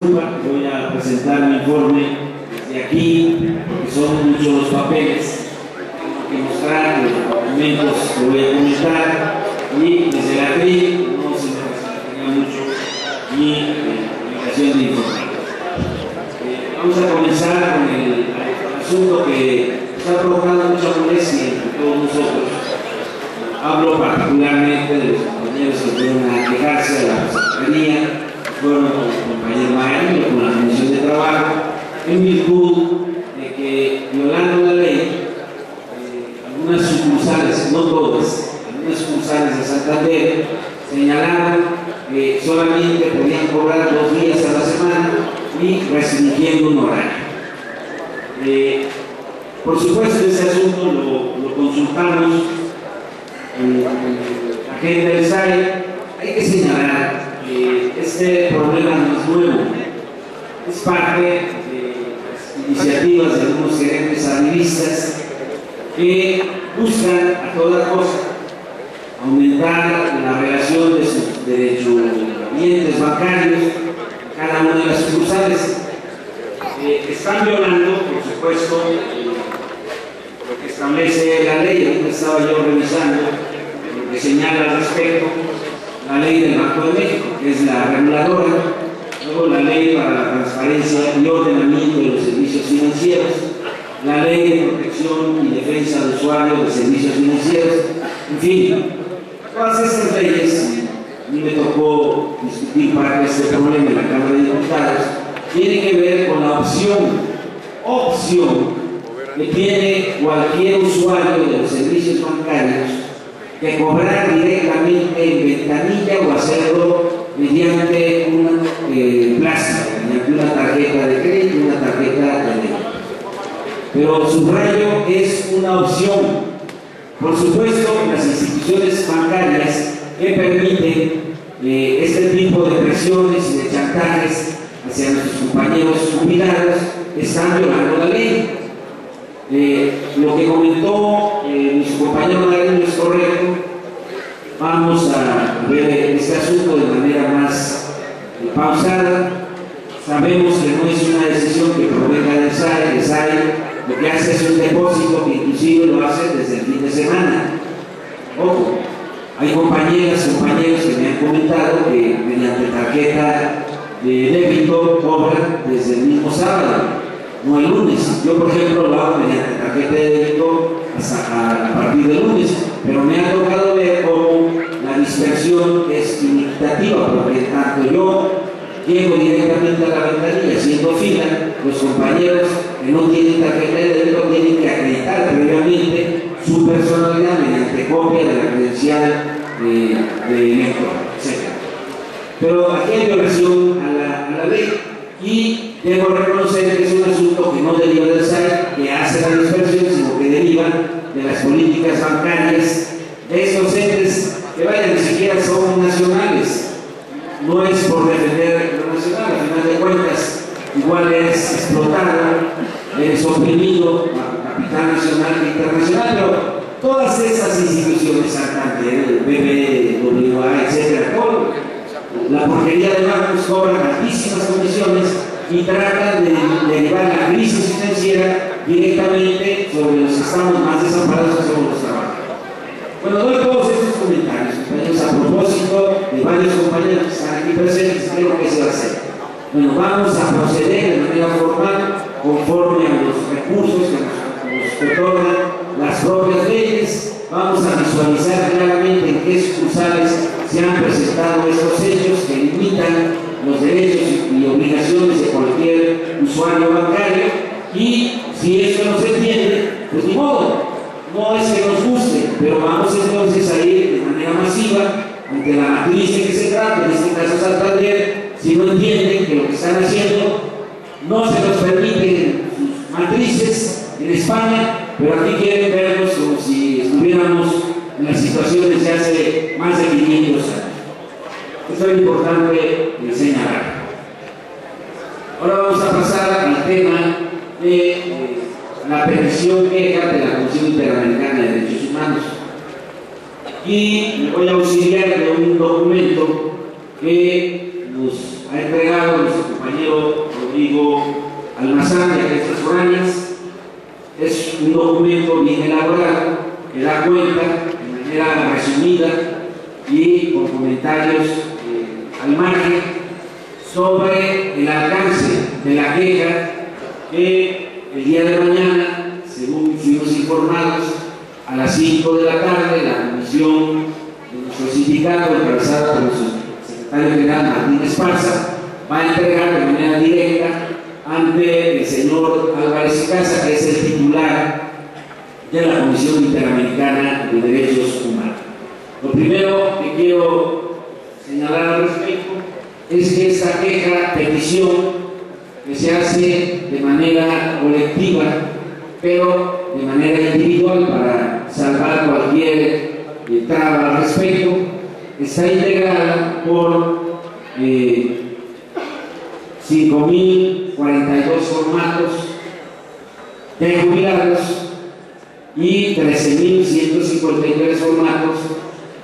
Voy a presentar mi informe desde aquí, porque son muchos los papeles que mostrar, los documentos que voy a comentar, y desde la TRI no se me facilitaría mucho mi publicación de informar. Vamos a comenzar con el asunto que está provocando mucha molestia entre todos nosotros. Hablo particularmente de los compañeros que fueron a quejarse a la Secretaría, fueron con el compañero Mario, con la Comisión de Trabajo, en virtud de que, violando la ley, algunas sucursales, no todas, algunas sucursales de Santander señalaron que solamente podían cobrar 2 días a la semana y restringiendo un horario. Por supuesto, este asunto lo consultamos con la gente del SAE. Hay que señalar que este problema no es nuevo, es parte de las iniciativas de algunos gerentes arribistas que buscan a toda costa aumentar la relación de sus derechohabientes bancarios en cada una de las sucursales. Están violando, por supuesto, lo que establece la ley. Ahorita estaba yo revisando lo que señala al respecto la ley del Banco de México, que es la reguladora, luego la ley para la transparencia y ordenamiento de los servicios financieros, la ley de protección y defensa de usuarios de servicios financieros, en fin, todas estas leyes. A mí me tocó discutir parte de este problema en la Cámara de Diputados. Tiene que ver con la opción que tiene cualquier usuario de los servicios bancarios de cobrar directamente en ventanilla o hacerlo mediante una plástico, mediante una tarjeta de crédito, una tarjeta de débito. Pero subrayo, es una opción. Por supuesto, las instituciones bancarias que permiten este tipo de presiones y de chantajes hacia nuestros compañeros jubilados están violando la ley. Lo que comentó nuestro compañero Mario es correcto. Vamos a ver este asunto de manera más pausada. Sabemos que no es una decisión que provenga del SAE. El SAE lo que hace es un depósito que inclusive lo hace desde el fin de semana. Ojo, hay compañeras, compañeros que me han comentado que mediante tarjeta de débito cobran desde el mismo sábado, no el lunes. Yo, por ejemplo, lo hago mediante tarjeta de débito hasta a partir del lunes, pero me ha tocado ver cómo la dispersión es inequitativa, porque tanto yo llego directamente a la ventanilla haciendo fila, los compañeros que no tienen tarjeta de débito tienen que acreditar previamente su personalidad mediante copia de la credencial de elector, etc. Pero aquí hay violación a la ley, y debo reconocer que es un asunto que no deriva del SAE, que hace la dispersión, sino que deriva de las políticas bancarias de estos entes que, vaya, ni siquiera son nacionales. No es por defender lo nacional, al final de cuentas, igual es explotado, es oprimido a capital nacional e internacional, pero todas esas instituciones, Santander, BBVA, etcétera, todo la porquería de bancos cobran altísimas comisiones y tratan de derivar la crisis financiera directamente sobre los que estamos más desamparados, que somos los trabajadores. Bueno, doy todos estos comentarios, compañeros, a propósito de varios compañeros que están aquí presentes. Creo que se va a hacer. Bueno, vamos a proceder de manera formal conforme a los recursos que nos otorgan las propias leyes. Vamos a visualizar claramente en qué sucursales se han presentado estos hechos que limitan los derechos y obligaciones de cualquier usuario bancario, y si esto no se entiende, pues ni modo, no es que nos guste, pero vamos entonces a ir de manera masiva ante la matriz de que se trata, en este caso Santander. Si no entienden que lo que están haciendo no se nos permite en sus matrices en España, pero aquí quieren vernos como si estuviéramos en las situaciones de hace más de 500 años. Esto es importante señalar. Ahora vamos a pasar al tema de la petición queja de la Comisión Interamericana de Derechos Humanos. Y me voy a auxiliar de un documento que nos ha entregado nuestro compañero Rodrigo Almazán de Agencias Foráneas. Es un documento bien elaborado que da cuenta de manera resumida y con comentarios al margen sobre el alcance de la queja que el día de mañana, según fuimos informados, a las 5 de la tarde, la comisión de nuestro sindicato, encabezada por su secretario general Martín Esparza, va a entregar de manera directa ante el señor Álvarez y Casa, que es el titular de la Comisión Interamericana de Derechos Humanos. Lo primero que quiero señalar al respecto es que esta queja, petición, que se hace de manera colectiva, pero de manera individual para salvar cualquier traba al respecto, está integrada por 5.042 formatos de jubilados y 13.153 formatos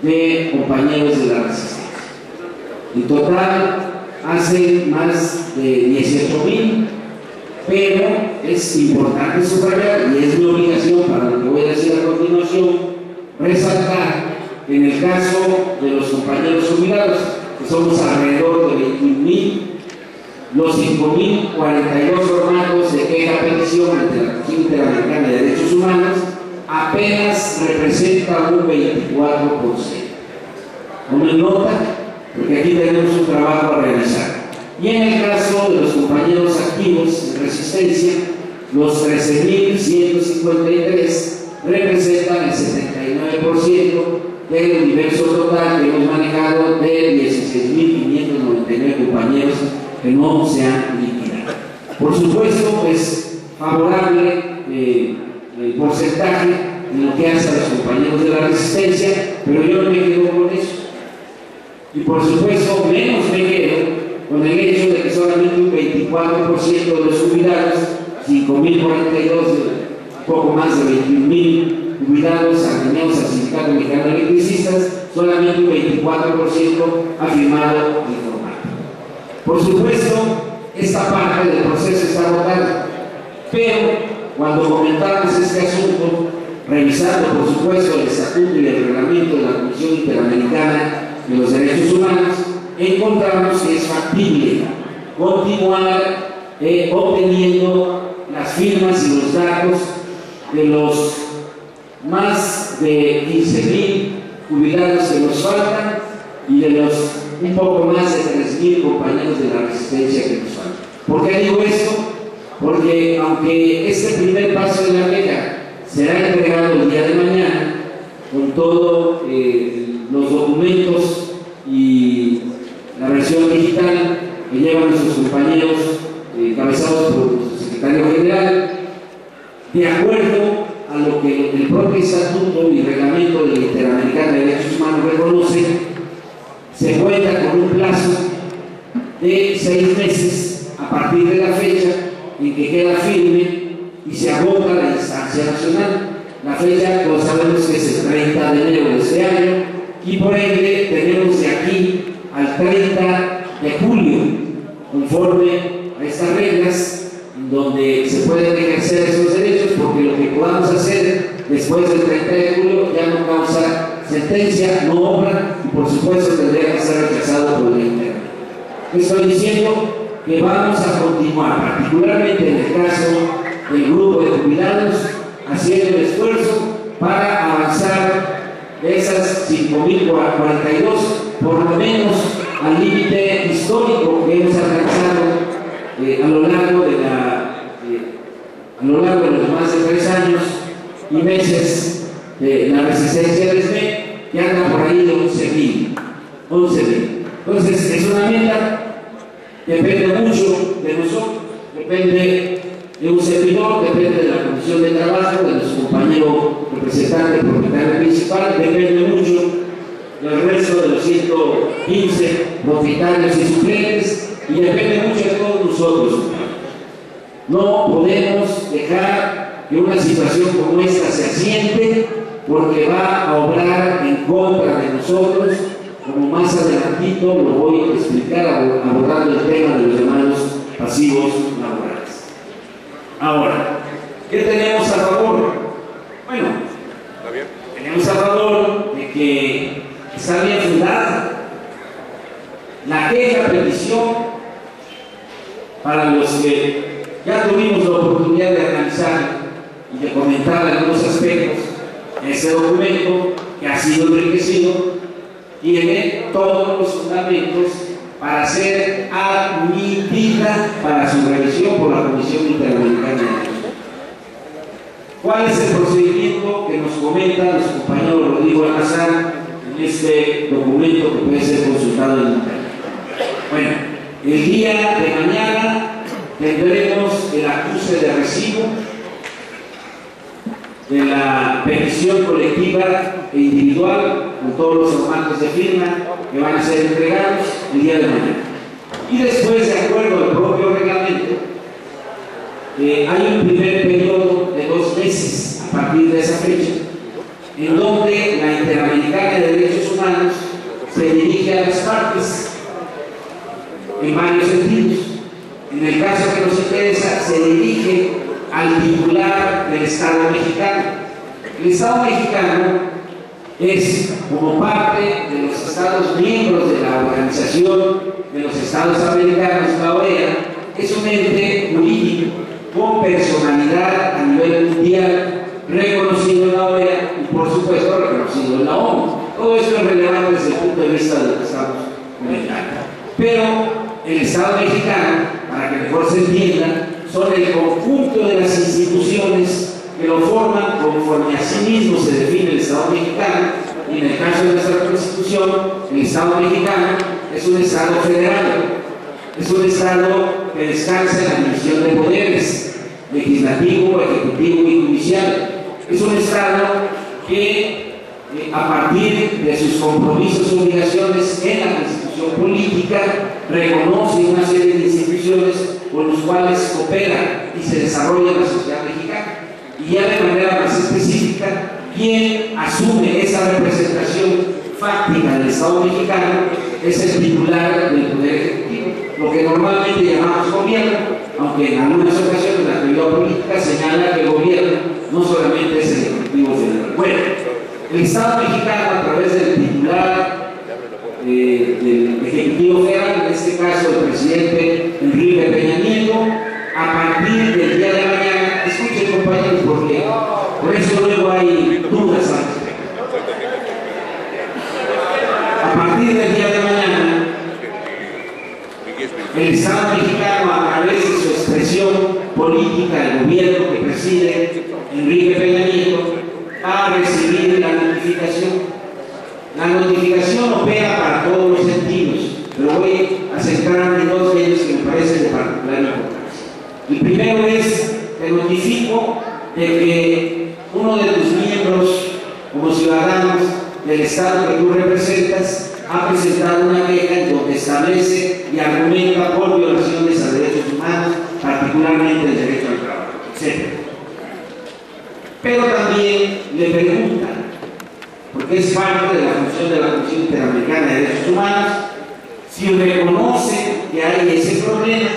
de compañeros de la resistencia. En total hacen más de 18.000, pero es importante subrayar, y es mi obligación para lo que voy a decir a continuación, resaltar que en el caso de los compañeros jubilados, que somos alrededor de 21.000, los 5.042 formatos de queja-petición ante la Comisión Interamericana de Derechos Humanos apenas representa un 24%. Tomen nota, porque aquí tenemos un trabajo a realizar. Y en el caso de los compañeros activos en resistencia, los 13.153 representan el 79% del universo total que hemos manejado de 16.599 compañeros que no se han liquidado. Por supuesto, es favorable el porcentaje en lo que hace a los compañeros de la resistencia, pero yo no me quedo con eso. Y por supuesto, menos me quedo con el hecho de que solamente un 24% de los jubilados, 5.042, poco más de 21.000 jubilados alineados al Sindicato Mexicano de Electricistas, solamente un 24% ha firmado el formato. Por supuesto, esta parte del proceso está agotada, pero cuando comentamos este asunto, revisando por supuesto el estatuto y el reglamento de la Comisión Interamericana de los Derechos Humanos, encontramos que es factible continuar obteniendo las firmas y los datos de los más de 15.000 jubilados que nos faltan y de los un poco más de 3.000 compañeros de la resistencia que nos faltan. ¿Por qué digo esto? Porque aunque este primer paso de la queja será entregado el día de mañana con todos los documentos y la versión digital que llevan nuestros compañeros encabezados por nuestro secretario general, de acuerdo a lo que el propio estatuto y reglamento de la Interamericana de Derechos Humanos reconoce, se cuenta con un plazo de 6 meses a partir de la fecha en que queda firme y se agota la instancia nacional. La fecha, como sabemos, que es el 30 de enero de este año, y por ende tenemos de aquí al 30 de julio, conforme a estas reglas, donde se pueden ejercer esos derechos, porque lo que podamos hacer después del 30 de julio ya no causa sentencia, no obra, y por supuesto tendría que ser rechazado por el interno. Estoy diciendo que vamos a continuar, particularmente en el caso del grupo de jubilados, haciendo el esfuerzo para avanzar de esas 5.042, por lo menos al límite histórico que hemos alcanzado a lo largo de los más de 3 años y meses de la resistencia del SME, que anda por ahí de 11.000. Entonces, es una meta, depende mucho de nosotros, depende de un servidor, depende de la Comisión de Trabajo, de nuestro compañero representante propietario principal, depende mucho del resto de los 115 propietarios y suplentes, y depende mucho de todos nosotros. No podemos dejar que una situación como esta se asiente, porque va a obrar en contra de nosotros, como más adelantito lo voy a explicar abordando el tema de los llamados pasivos laborales. Ahora, ¿qué tenemos a favor? Bueno, tenemos a favor de que está bien fundada la queja, petición, para los que ya tuvimos la oportunidad de analizar y de comentar algunos aspectos de ese documento que ha sido enriquecido, tiene todos los fundamentos para ser admitida para su revisión por la Comisión Interamericana de Derechos. ¿Cuál es el procedimiento que nos comenta nuestro compañero Rodrigo Almazán en este documento que puede ser consultado en internet? Bueno, el día de mañana tendremos el acuse de recibo de la petición colectiva e individual con todos los formatos de firma que van a ser entregados el día de mañana. Y después, de acuerdo al propio reglamento, hay un primer periodo de 2 meses a partir de esa fecha, en donde la Interamericana de Derechos Humanos se dirige a las partes en varios sentidos. En el caso que nos interesa, se dirige al titular del Estado mexicano. El Estado mexicano es, como parte de los Estados miembros de la Organización de los Estados Americanos, la OEA, es un ente jurídico con personalidad a nivel mundial, reconocido en la OEA y, por supuesto, reconocido en la ONU. Todo esto es relevante desde el punto de vista de lo que estamos comentando. Pero el Estado mexicano, para que mejor se entienda, son el conjunto de las instituciones que lo forman conforme a sí mismo se define el Estado mexicano, y en el caso de nuestra Constitución, el Estado mexicano es un Estado federal, es un Estado que descansa en la división de poderes, legislativo, ejecutivo y judicial. Es un Estado que, a partir de sus compromisos y obligaciones en la Constitución política, reconoce una serie de instituciones con los cuales coopera y se desarrolla la sociedad mexicana. Y ya de manera más específica, quien asume esa representación fáctica del Estado mexicano es el titular del Poder Ejecutivo, lo que normalmente llamamos gobierno, aunque en algunas ocasiones la teoría política señala que el gobierno no solamente es el Ejecutivo federal. Bueno, el Estado mexicano, a través del titular del Ejecutivo federal, en este caso el presidente Enrique Peña Nieto, a partir del día de mañana, escuchen compañeros, porque por eso luego hay dudas al respecto. A partir del día de mañana, el Estado mexicano, a través de su expresión política, el gobierno que preside Enrique Peña Nieto, va a recibir la notificación. La notificación opera para todos los sentidos, pero voy a centrarme en 2 de ellos que me parecen de particular importancia. El primero es, te notifico de que uno de tus miembros, como ciudadanos del Estado que tú representas, ha presentado una queja en donde establece y argumenta por violaciones a derechos humanos, particularmente el derecho al trabajo, etc. Pero también le preguntan, porque es parte de la función de la Comisión Interamericana de Derechos Humanos, si reconoce que hay ese problema,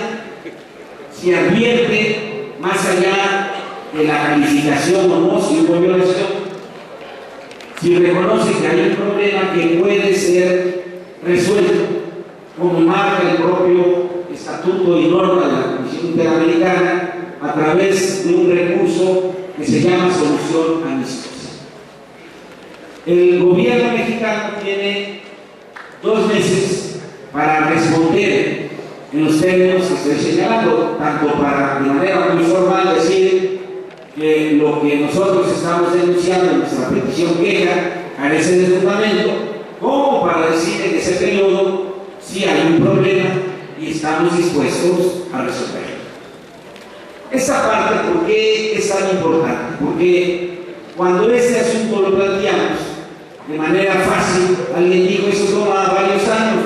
si advierte más allá de la calificación o no, si hubo violación, si reconoce que hay un problema que puede ser resuelto, como marca el propio estatuto y norma de la Comisión Interamericana, a través de un recurso que se llama solución amistosa. El gobierno mexicano tiene 2 meses para responder en los términos que estoy señalando, tanto para de manera muy formal decir que lo que nosotros estamos denunciando en nuestra petición queja carece de fundamento, como para decir en ese periodo si hay un problema y estamos dispuestos a resolverlo. Esta parte, ¿por qué es tan importante? Porque cuando este asunto lo planteamos de manera fácil, alguien dijo eso toma varios años.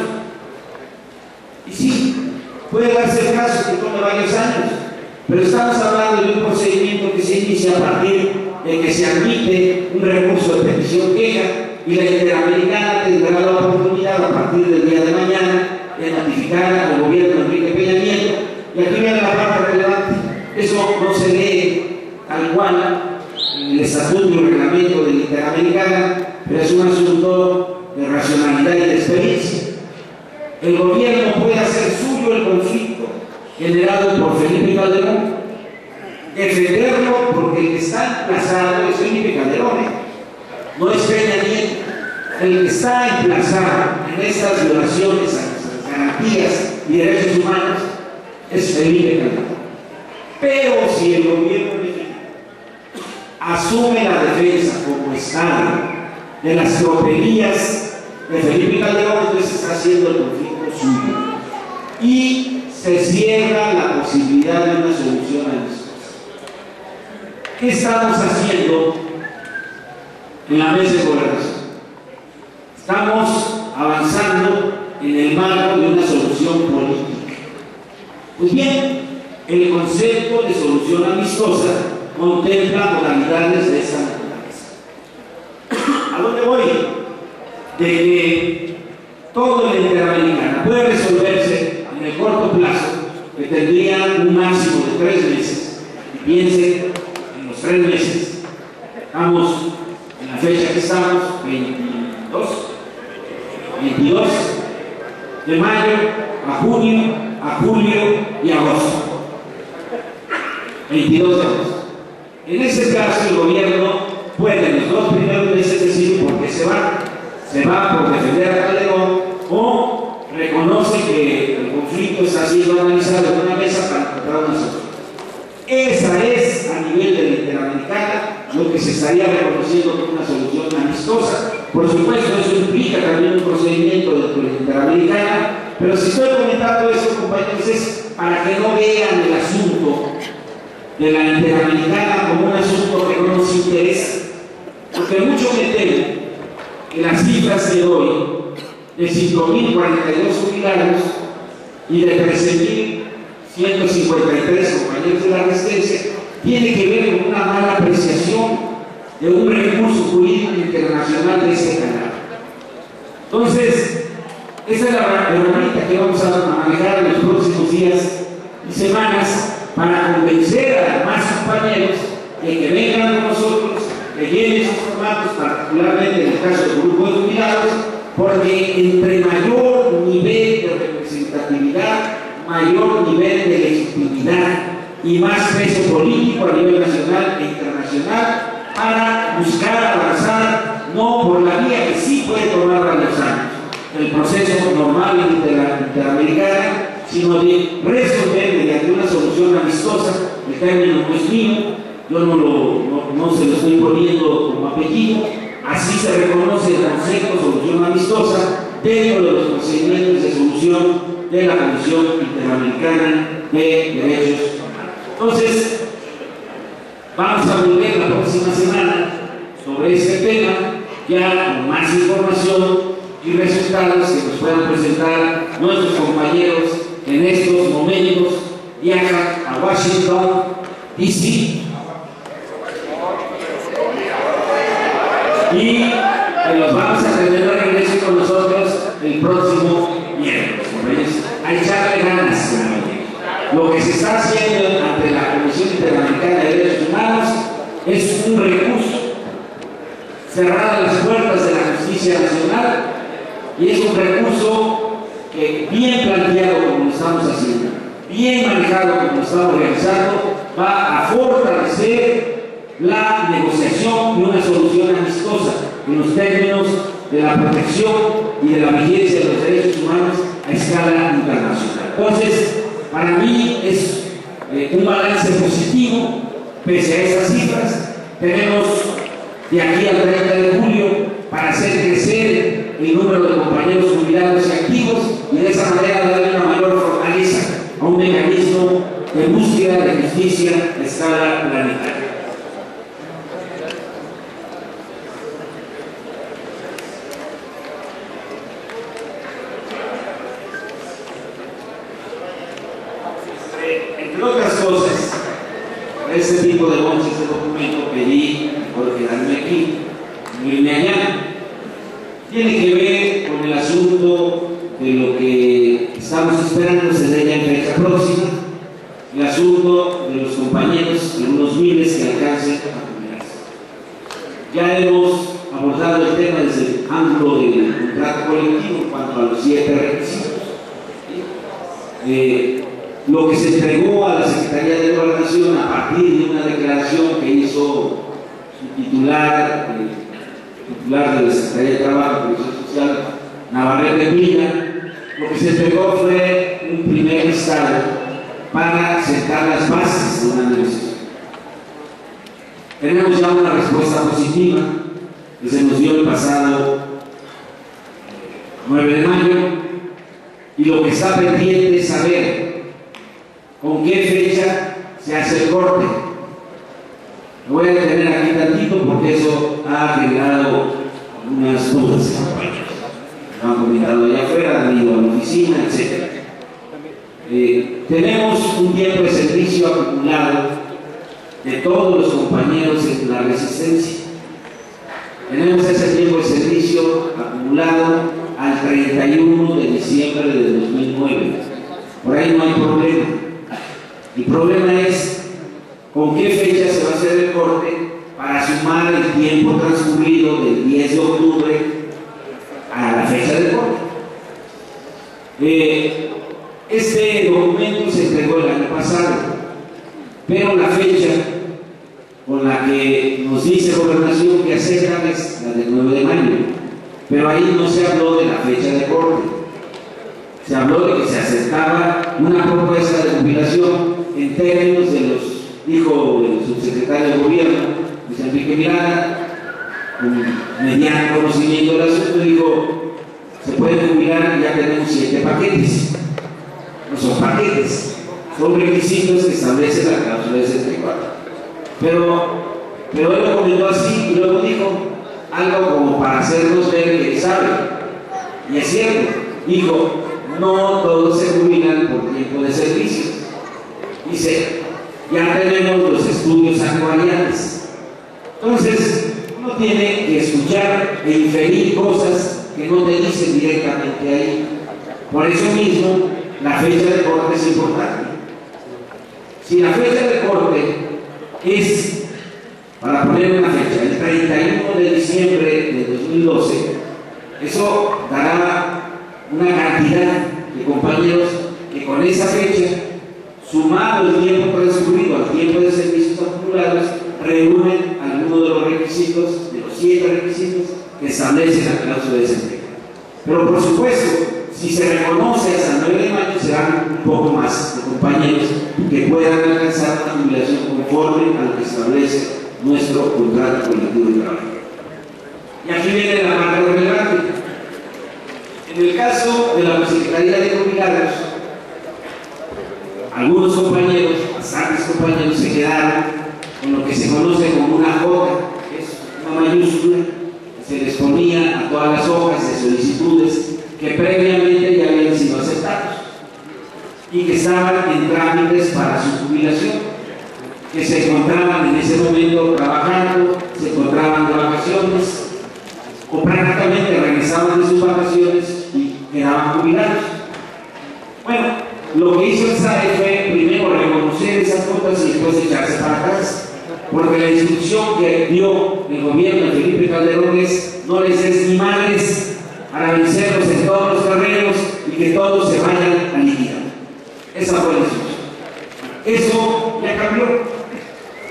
Y sí, puede darse el caso que tome varios años, pero estamos hablando de un procedimiento que se inicia a partir de que se admite un recurso de petición queja y la Interamericana tendrá la oportunidad a partir del día de mañana de notificar al gobierno de Enrique Peña Nieto. Y aquí viene la parte relevante. Eso no se lee tal cual en el estatuto y el reglamento de la Interamericana, pero es un asunto de racionalidad y de experiencia. El gobierno puede hacer suyo el conflicto generado por Felipe Calderón, defenderlo porque el que está emplazado es Felipe Calderón, no es Peña Nieto. El que está emplazado en estas violaciones a nuestras garantías y derechos humanos es Felipe Calderón. Pero si el gobierno mexicano asume la defensa como Estado de las tropelías de Felipe Calderón, entonces está haciendo el conflicto suyo y se cierra la posibilidad de una solución a las cosas. ¿Qué estamos haciendo en la mesa de gobernación? Estamos avanzando en el marco de una solución política. Pues bien, el concepto de solución amistosa contempla modalidades de esta naturaleza. ¿A dónde voy? De que todo el Interamericana puede resolverse en el corto plazo, que tendría un máximo de 3 meses. Y piensen en los 3 meses. Estamos en la fecha que estamos, 22 de mayo a junio, a julio y agosto. 22 de agosto. En ese caso, el gobierno puede en los 2 primeros meses decir por qué se va. Se va por defender a Calderón o reconoce que el conflicto está siendo analizado en una mesa para encontrar una solución. Esa es, a nivel de la Interamericana, lo que se estaría reconociendo como una solución amistosa. Por supuesto, eso implica también un procedimiento dentro de la Interamericana, pero si estoy comentando eso, compañeros, es para que no vean el asunto de la Interamericana como un asunto que no nos interesa, porque mucho me temo que las cifras de hoy de 5.042 jubilados y de 13.153 compañeros de la resistencia tiene que ver con una mala apreciación de un recurso jurídico internacional de ese canal. Entonces, esa es la herramienta que vamos a manejar en los próximos días y semanas para convencer a más compañeros de que vengan con nosotros, que llenen sus formatos, particularmente en el caso del grupo de jubilados, porque entre mayor nivel de representatividad, mayor nivel de legitimidad y más peso político a nivel nacional e internacional para buscar avanzar, no por la vía que sí puede tomar varios años, el proceso normal interamericano, sino de resolver mediante una solución amistosa. El término no es mío, yo no se lo estoy poniendo como apellido, así se reconoce el concepto solución amistosa dentro de los procedimientos de solución de la Comisión Interamericana de Derechos Humanos. Entonces, vamos a volver la próxima semana sobre este tema, ya con más información y resultados que nos puedan presentar nuestros compañeros en estos momentos. Viajan a Washington, D.C. y los vamos a tener de regreso con nosotros el próximo miércoles. A echarle ganas. Lo que se está haciendo ante la Comisión Interamericana de Derechos Humanos es un recurso, cerrar las puertas de la justicia nacional, y es un recurso que, bien planteado como lo estamos haciendo, bien manejado como lo estamos realizando, va a fortalecer la negociación de una solución amistosa en los términos de la protección y de la vigencia de los derechos humanos a escala internacional. Entonces, para mí es un balance positivo, pese a esas cifras. Tenemos de aquí al 30 de julio para hacer crecer el número de compañeros jubilados y activos y de esa manera darle una mayor fortaleza a un mecanismo de búsqueda de justicia a escala planetaria. Entre otras cosas, este tipo de monches de documento pedí por quedarme aquí, no irme allá. Tiene que ver con el asunto de lo que estamos esperando se dé ya en fecha próxima, el asunto de los compañeros, algunos miles que alcancen a jubilarse. Ya hemos abordado el tema desde el ángulo del contrato colectivo en cuanto a los 7 requisitos. Lo que se entregó a la Secretaría de Gobernación a partir de una declaración que hizo su titular de la Secretaría de Trabajo y Previsión Social, Navarrete Villa, lo que se entregó fue un primer listado para sentar las bases de una negociación. Tenemos ya una respuesta positiva que se nos dio el pasado 9 de mayo y lo que está pendiente es saber con qué fecha se hace el corte. Lo voy a detener aquí tantito porque eso ha generado unas dudas. Lo han comentado allá afuera, han ido a la oficina, etc. Tenemos un tiempo de servicio acumulado de todos los compañeros en la resistencia. Tenemos ese tiempo de servicio acumulado al 31 de diciembre de 2009. Por ahí no hay problema. El problema es con qué fecha se va a hacer el corte para sumar el tiempo transcurrido del 10 de octubre a la fecha del corte. Este documento se entregó el año pasado, pero la fecha con la que nos dice Gobernación que aceptan es la del 9 de mayo, pero ahí no se habló de la fecha de corte. Se habló de que se aceptaba una propuesta de jubilación en términos de los, dijo el subsecretario de Gobierno, Luis Enrique Miranda, con mediano conocimiento del asunto, dijo, se puede jubilar y ya tenemos 7 paquetes. No son paquetes, son requisitos que establece la cláusula de 64. Pero él lo comentó así y luego dijo algo como para hacernos ver que sabe. Y es cierto, dijo, no todos se jubilan por tiempo de servicio. Dice, ya tenemos los estudios actuariales. Entonces, uno tiene que escuchar e inferir cosas que no te dicen directamente ahí. Por eso mismo, la fecha de corte es importante. Si la fecha de corte es, para poner una fecha, el 31 de diciembre de 2012, eso dará una cantidad de compañeros que con esa fecha, sumado el tiempo transcurrido al tiempo de servicios acumulados, reúnen algunos de los requisitos, de los 7 requisitos que establece la cláusula de desempleo. Pero por supuesto, si se reconoce hasta el 9 de mayo, serán un poco más de compañeros que puedan alcanzar una jubilación conforme a lo que establece nuestro contrato colectivo de trabajo. Y aquí viene la parte relevante. En el caso de la Secretaría de Jubilados, algunos compañeros, bastantes compañeros, se quedaron con lo que se conoce como una J, que es una mayúscula, que se les ponía a todas las hojas de solicitudes que previamente ya habían sido aceptados y que estaban en trámites para su jubilación, que se encontraban en ese momento trabajando, se encontraban de vacaciones o prácticamente regresaban de sus vacaciones y quedaban jubilados. Bueno, lo que hizo el SAE fue primero reconocer esas cuotas y después echarse para atrás, porque la instrucción que dio el gobierno de Felipe Calderón es no les des ni madres, para vencerlos en todos los terrenos y que todos se vayan a liquidar. Esa fue la instrucción. Eso ya cambió.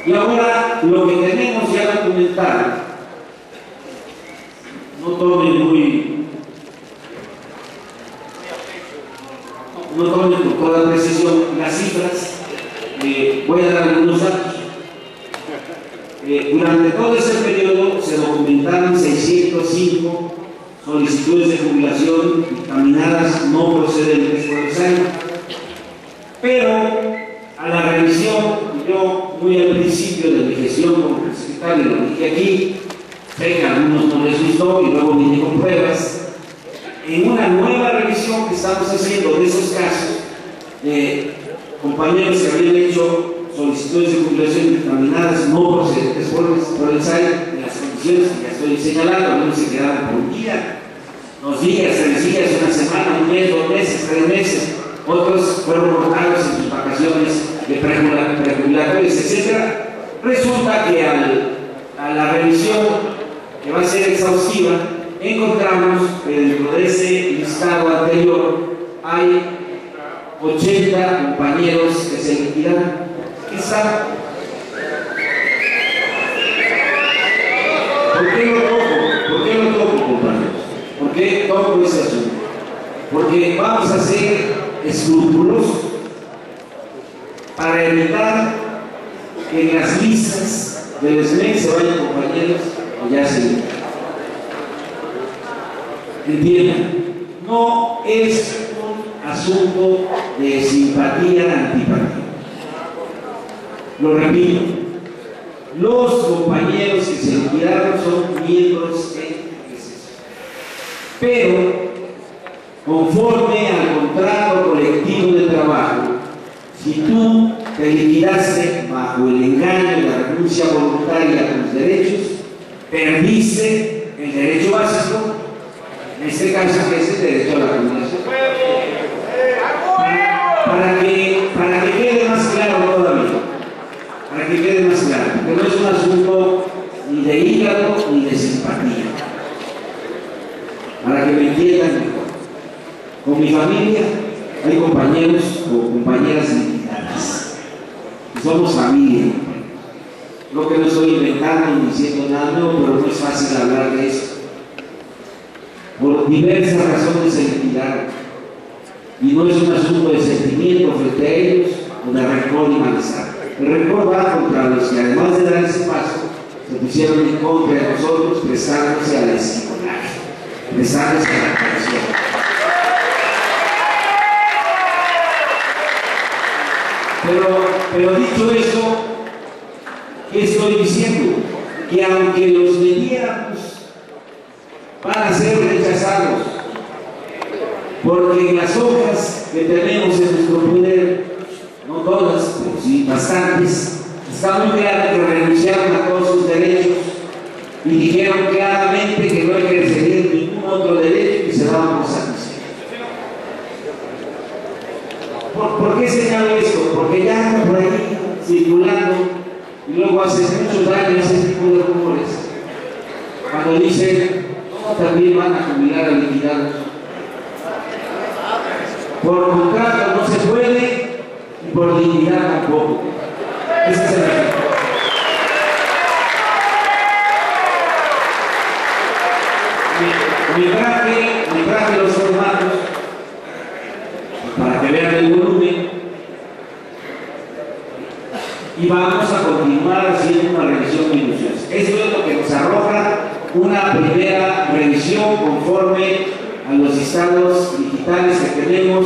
Y ahora lo que tenemos ya documentado, no tomen con toda precisión las cifras, voy a dar algunos datos. Durante todo ese periodo se documentaron 605 solicitudes de jubilación dictaminadas no procedentes por el SAE. Pero a la revisión, yo muy al principio de mi gestión como secretario lo dije aquí, sé que a algunos no les gustó y luego vine con pruebas. En una nueva revisión que estamos haciendo de esos casos, compañeros que habían hecho solicitudes de jubilación dictaminadas no procedentes por el SAE, en las condiciones que ya estoy señalando, no se quedaron por un día, 2 días, 3 días, una semana, un mes, 2 meses, 3 meses. Otros fueron cortados en sus vacaciones de prejubilatorios, etc. Resulta que a la revisión, que va a ser exhaustiva, encontramos que dentro de ese listado anterior hay 80 compañeros que se liquidaron. Quizá, ¿por qué lo toco? ¿Por qué lo toco, compañeros? ¿Por qué toco ese asunto? Porque vamos a ser escrupulosos para evitar que en las listas de los MEC se vayan compañeros que ya se liquidaron. Entiendan, no es un asunto de simpatía, antipatía. Lo repito, los compañeros que se liquidaron son miembros en proceso. Pero, conforme al contrato colectivo de trabajo, si tú te liquidaste bajo el engaño de la renuncia voluntaria a tus derechos, perdiste el derecho básico, en este caso que es el derecho a la jubilación. Para que quede más claro todavía, para que quede más claro, porque no es un asunto ni de hígado ni de simpatía, para que me entiendan mejor. Con mi familia hay compañeros o compañeras liquidadas, y somos familia. Lo que no estoy inventando ni diciendo nada nuevo, pero no es fácil hablar de eso. Por diversas razones se liquidaron, y no es un asunto de sentimiento frente a ellos o de rencor y malestar. El rencor va contra los que, además de dar ese paso, se pusieron en contra de nosotros, prestándose al espionaje, prestándose a la traición. Pero dicho eso, ¿qué estoy diciendo? Que aunque los metiéramos, van a ser rechazados, porque en las hojas que tenemos en nuestro poder, no todas, pero sí bastantes, está muy claro que renunciaron a todos sus derechos y dijeron claramente que no ejercerían ningún otro derecho y se daban por satisfechos. ¿Por qué señalo esto? Porque ya anda por ahí circulando, y luego hace muchos años ese tipo de rumores, cuando dicen también van a jubilar a liquidados. Por contrato no se puede y por dignidad tampoco. Ese es el ejemplo. Me traje los formatos para que vean el volumen y vamos a continuar haciendo una revisión minuciosa. Esto es lo que nos arroja una primera revisión conforme a los listados digitales que tenemos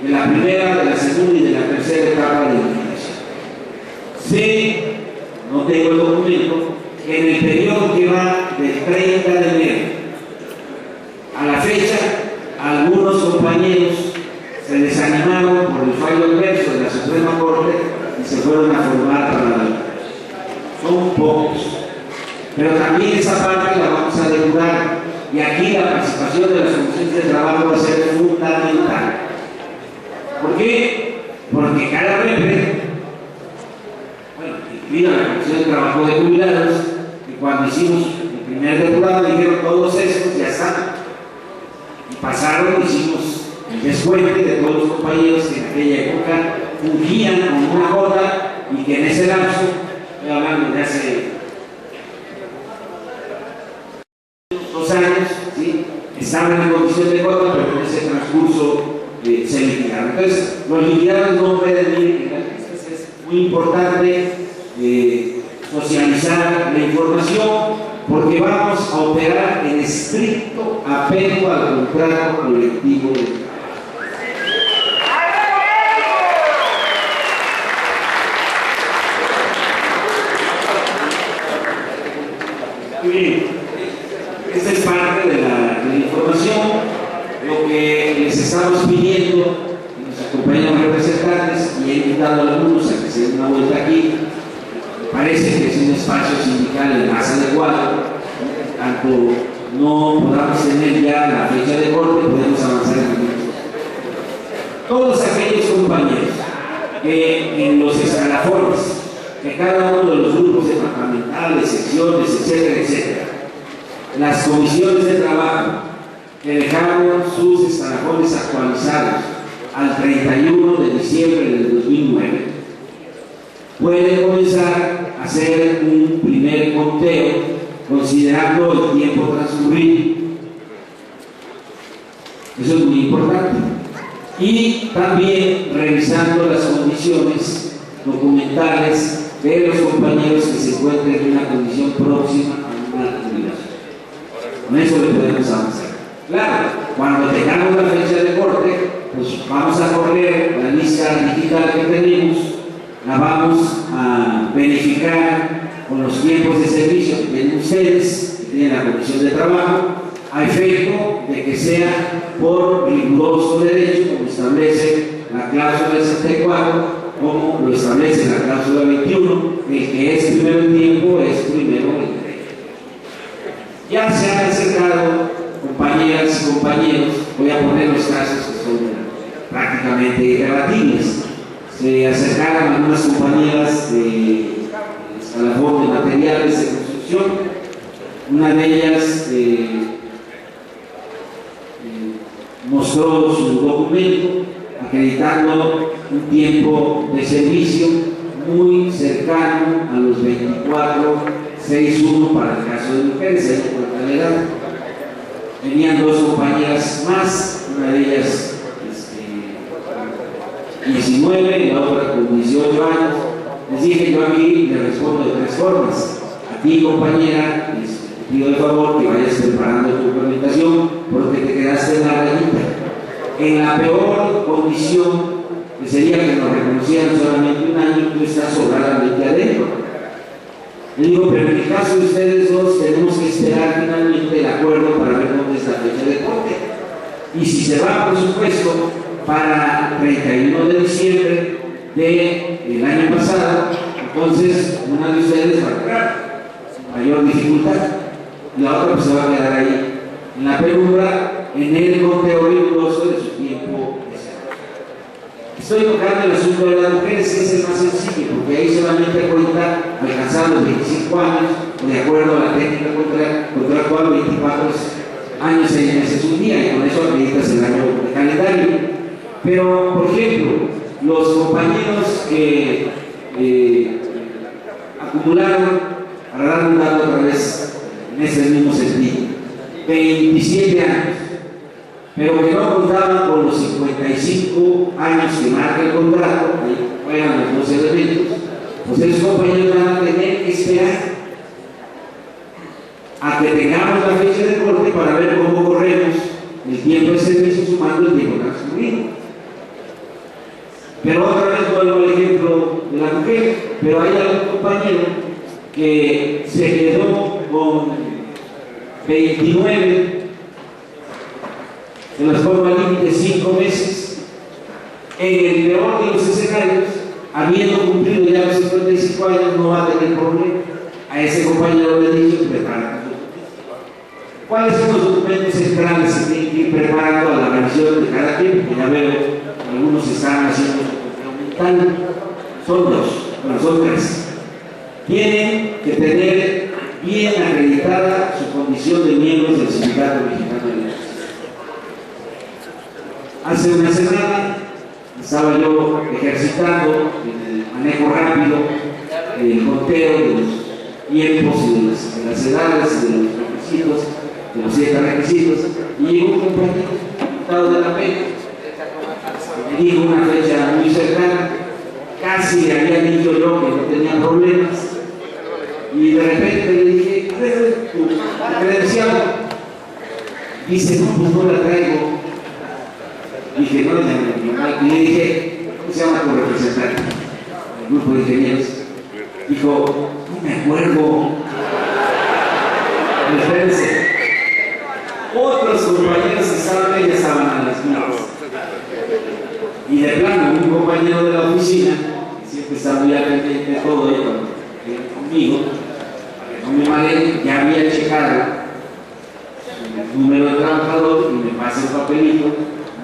de la primera, de la segunda y de la tercera etapa de liquidación. Sé, no tengo el documento, que en el periodo que va del 30 de enero a la fecha, algunos compañeros se desanimaron por el fallo adverso de la Suprema Corte y se fueron a formar para la liquidación. Son pocos. Pero también esa parte la vamos a depurar, y aquí la participación de las comisiones de trabajo va a ser fundamental. ¿Por qué? Porque cada repre, incluida la Comisión de Trabajo de Jubilados, que cuando hicimos el primer depurado dijeron todos esos ya están, y pasaron, hicimos el descuente de todos los compañeros que en aquella época fungían como una jota y que en ese lapso, estoy hablando de hace 2 años, ¿sí?, estaban en condición de cuota, pero en ese transcurso se liquidaron. Entonces, los liquidados no pueden ir. Es muy importante socializar la información, porque vamos a operar en estricto apego al contrato colectivo de trabajo. Muy bien. Esta es parte de la información. Lo que les estamos pidiendo a nuestros compañeros representantes, y he invitado a algunos a que se den una vuelta aquí, parece que es un espacio sindical el más adecuado, tanto no podamos tener ya la fecha de corte, podemos avanzar en el tiempo. Todos aquellos compañeros que en los escalafones, que cada uno de los grupos departamentales, secciones, etcétera, etcétera, las comisiones de trabajo que dejaron sus escalafones actualizados al 31 de diciembre del 2009, pueden comenzar a hacer un primer conteo considerando el tiempo transcurrido. Eso es muy importante. Y también revisando las condiciones documentales de los compañeros que se encuentren en una condición próxima a una jubilación. Con eso le podemos avanzar. Claro, cuando tengamos la fecha de corte, pues vamos a correr la lista digital que tenemos, la vamos a verificar con los tiempos de servicio que tienen ustedes, que tienen la comisión de trabajo, a efecto de que sea por riguroso derecho, como establece la cláusula 64, como lo establece la cláusula 21, el que es primero el tiempo es primero el derecho. Ya se han acercado compañeras y compañeros, voy a poner los casos que son prácticamente irrebatibles. Se acercaron algunas compañeras de escalafón de materiales de construcción, una de ellas mostró su documento acreditando un tiempo de servicio muy cercano a los 24,61 para el caso de mujeres, ahí por la edad. Tenían dos compañeras más, una de ellas 19 y la otra con 18 años. Les dije, yo aquí le respondo de tres formas. A ti, compañera, les pido de favor que vayas preparando tu documentación porque te quedaste en la rayita. En la peor condición, que sería que nos reconocieran solamente un año, tú estás sobradamente adentro. Le digo, pero en el caso de ustedes dos, tenemos que esperar finalmente el acuerdo para ver dónde está la fecha de corte. Y si se va, por supuesto, para 31 de diciembre del año pasado, entonces una de ustedes va a entrar mayor dificultad y la otra pues se va a quedar ahí en la penumbra, en el conteo riguroso de su tiempo. Estoy tocando el asunto de las mujeres, que es el más sencillo, porque ahí solamente cuenta alcanzar los 25 años, de acuerdo a la técnica contractual, 24 años, 6 meses, un día, y con eso acreditas el año de calendario. Pero, por ejemplo, los compañeros que acumularon, para dar un dato otra vez en ese mismo sentido, 27 años, pero que no contaban con los 55 años que marca el contrato, ahí juegan los dos elementos, pues esos compañeros van a tener que esperar a que tengamos la fecha de corte para ver cómo corremos el tiempo de servicio sumando el tiempo transcurrido. Pero otra vez vuelvo al ejemplo de la mujer, pero hay algún compañero que se quedó con 29, de las formas límite 5 meses, en el peor de los escenarios, habiendo cumplido ya los 55 años, no va a tener problema. A ese compañero le he dicho, prepara. ¿Cuáles son los documentos centrales que tienen que ir preparando a la revisión de cada tiempo? Ya veo, algunos están haciendo su conteo mental. Son dos, bueno, son tres. Tienen que tener bien acreditada su condición de miembros del Sindicato Mexicano de la Justicia. Hace una semana estaba yo ejercitando el manejo rápido, el conteo de los tiempos y de las edades, de los requisitos, de los 7 requisitos, y llegó un compañero diputado de la PEC, me dijo una fecha muy cercana, casi le había dicho yo que no tenía problemas, y de repente le dije, a ver, tu credencial, dice, no, pues no la traigo. Dije, no, y le dije, ¿cómo se llama tu representante? El grupo de ingenieros. Dijo, no me acuerdo. Espérense. Otros compañeros que estaban ahí estaban a las manos. Y de plano, un compañero de la oficina, que siempre está muy atento de todo conmigo, para que no me mareen, ya había checado número de trabajador y me pasa el papelito,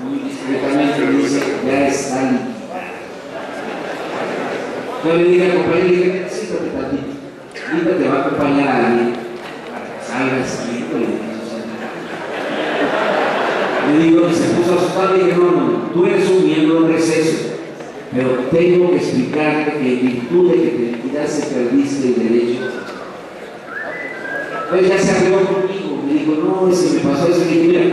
muy discretamente me dice, ya está liquidado. Yo le dije al compañero, siéntate tantito, ahorita te va a acompañar a alguien para que salgas listo y le digo, y se puso a asustar y dije, no, tú eres un miembro de receso, pero tengo que explicarte que en virtud de que te liquidaste perdiste el derecho. Entonces ya se arregló conmigo, me dijo, no, es que me pasó eso, y dije, mira,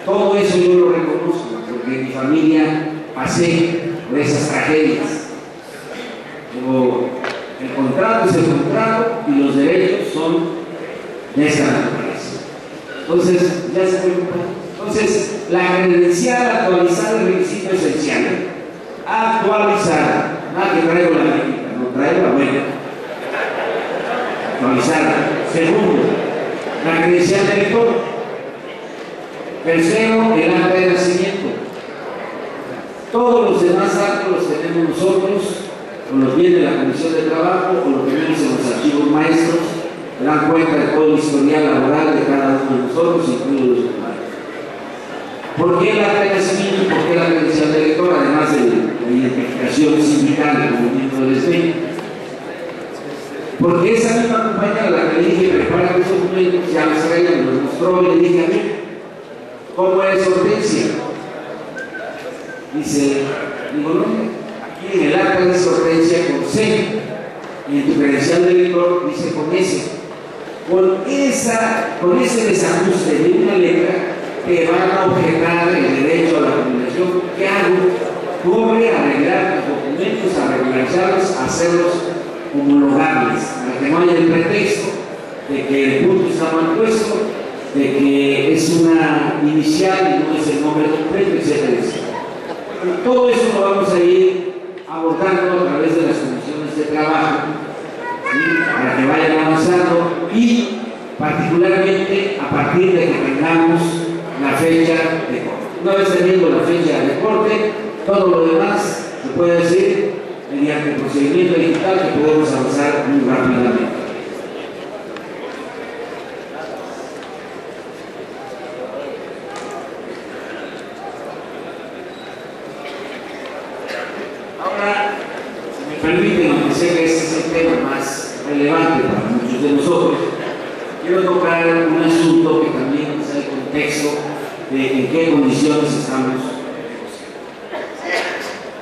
todo eso yo lo reconozco, porque en mi familia pasé por esas tragedias. Pero el contrato es el contrato y los derechos son de esa naturaleza. Entonces, ya se fue. Entonces, la credencial actualizada es requisito esencial. Actualizada. Nada que traigo la médica, no traigo la buena. Actualizada. Segundo, la credencial del lector. Tercero, el acta de nacimiento. Todos los demás actos los tenemos nosotros, o los viene de la Comisión de Trabajo, o los tenemos en los archivos maestros, que dan cuenta de todo el historial laboral de cada uno de nosotros, incluidos los demás. ¿Por qué el acta de nacimiento y por qué la credencial de lector, además de la identificación sindical del movimiento del SBI? Porque esa misma compañera a la que le dije prepara los documentos, ya los traía, me los mostró y le dije a mí, ¿cómo es Hortensia? Dice, digo, no, aquí en el acta dice Hortensia con C, y en tu credencial de lector dice con S. Con ese desajuste de una letra que van a objetar el derecho a la jubilación, ¿qué hago? Corre a arreglar los documentos, a regularizarlos, a hacerlos homologables, para que no haya el pretexto de que el punto está mal puesto, de que es una inicial y no es el nombre completo, etcétera, etcétera. Todo eso lo vamos a ir abordando a través de las comisiones de trabajo, ¿sí? Para que vayan avanzando y particularmente a partir de que tengamos la fecha de corte. Una vez teniendo la fecha de corte, todo lo demás se puede decir mediante el procedimiento digital que podemos avanzar muy rápidamente. Ahora, si me permiten, aunque sé que este es el tema más relevante para muchos de nosotros, quiero tocar un asunto que también es el contexto de en qué condiciones estamos.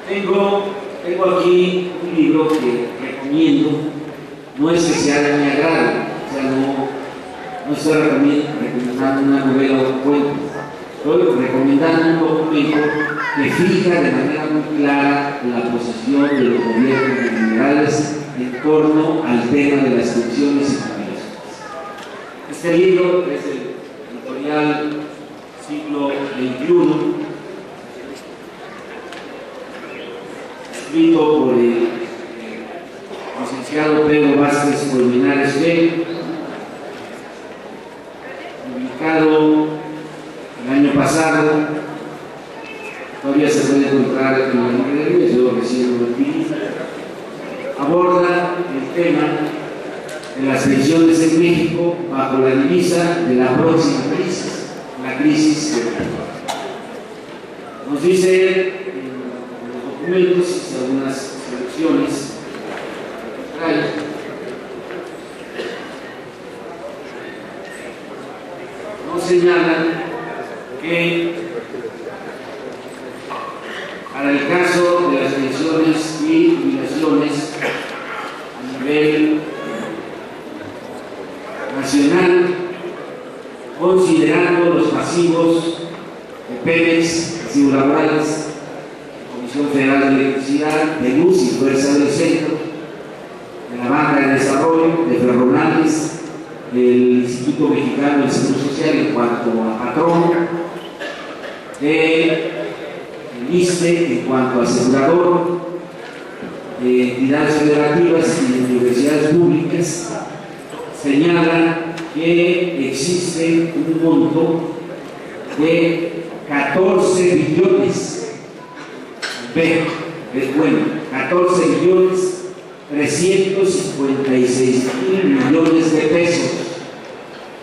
Tengo aquí un libro que recomiendo, no es que sea de mi agrado, o sea, no estoy recomendando una novela o un cuento, estoy recomendando un documento que fija de manera muy clara la posición de los gobiernos generales en torno al tema de las pensiones y jubilaciones. Este libro es el editorial Siglo XXI, escrito por el licenciado Pedro Vázquez Colmenares B, publicado el año pasado, todavía se puede encontrar en la librería, yo recién lo adquirí. Aborda el tema de las pensiones en México bajo la divisa de la próxima crisis, la crisis de nos dice documentos y algunas selecciones nos señalan que para el caso de las pensiones y jubilaciones a nivel nacional, considerando los pasivos de Pemex, pasivos laborales, Comisión Federal de Electricidad, de Luz y Fuerza del Centro, de la Banca de Desarrollo, de Ferronalis, del Instituto Mexicano del Seguro Social en cuanto a patrón, del ISSSTE en cuanto a asegurador, de entidades federativas y de universidades públicas, señalan que existe un monto de 14 billones. B, es bueno, 14 billones 356 mil millones de pesos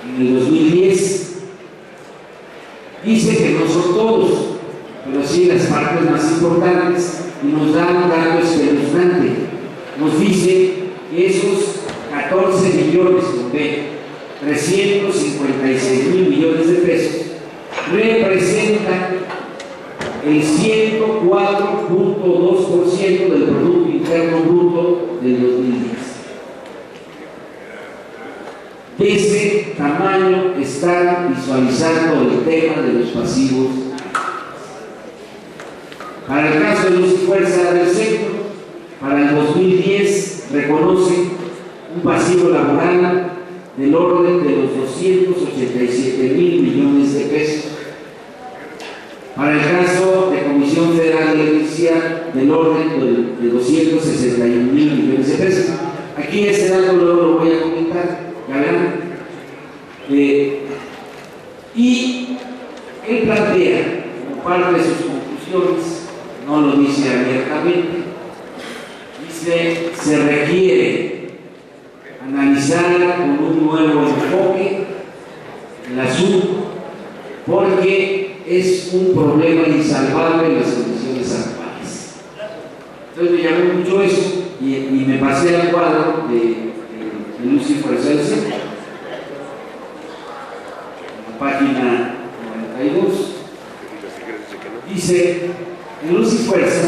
en el 2010 Dice que no son todos, pero sí las partes más importantes, y nos da un dato espeluznante. Nos dice que esos 14 millones, con B, 356,000 millones de pesos, representan el 104.2% del Producto Interno Bruto del 2010. De ese tamaño está visualizando el tema de los pasivos. Para el caso de Luz y Fuerza del sector, para el 2010 reconoce un pasivo laboral del orden de los 287,000 millones de pesos. Para el caso de Comisión Federal de Electricidad, del orden de 261,000 millones de pesos. Aquí este dato luego lo voy a comentar, ya verán. Y él plantea, como parte de sus conclusiones, no lo dice abiertamente, dice: se requiere analizar con un nuevo enfoque el asunto, porque es un problema insalvable en las condiciones actuales. Entonces me llamó mucho eso y me pasé al cuadro de Luz y Fuerza del Centro, en la página 92. Dice: en Luz y Fuerza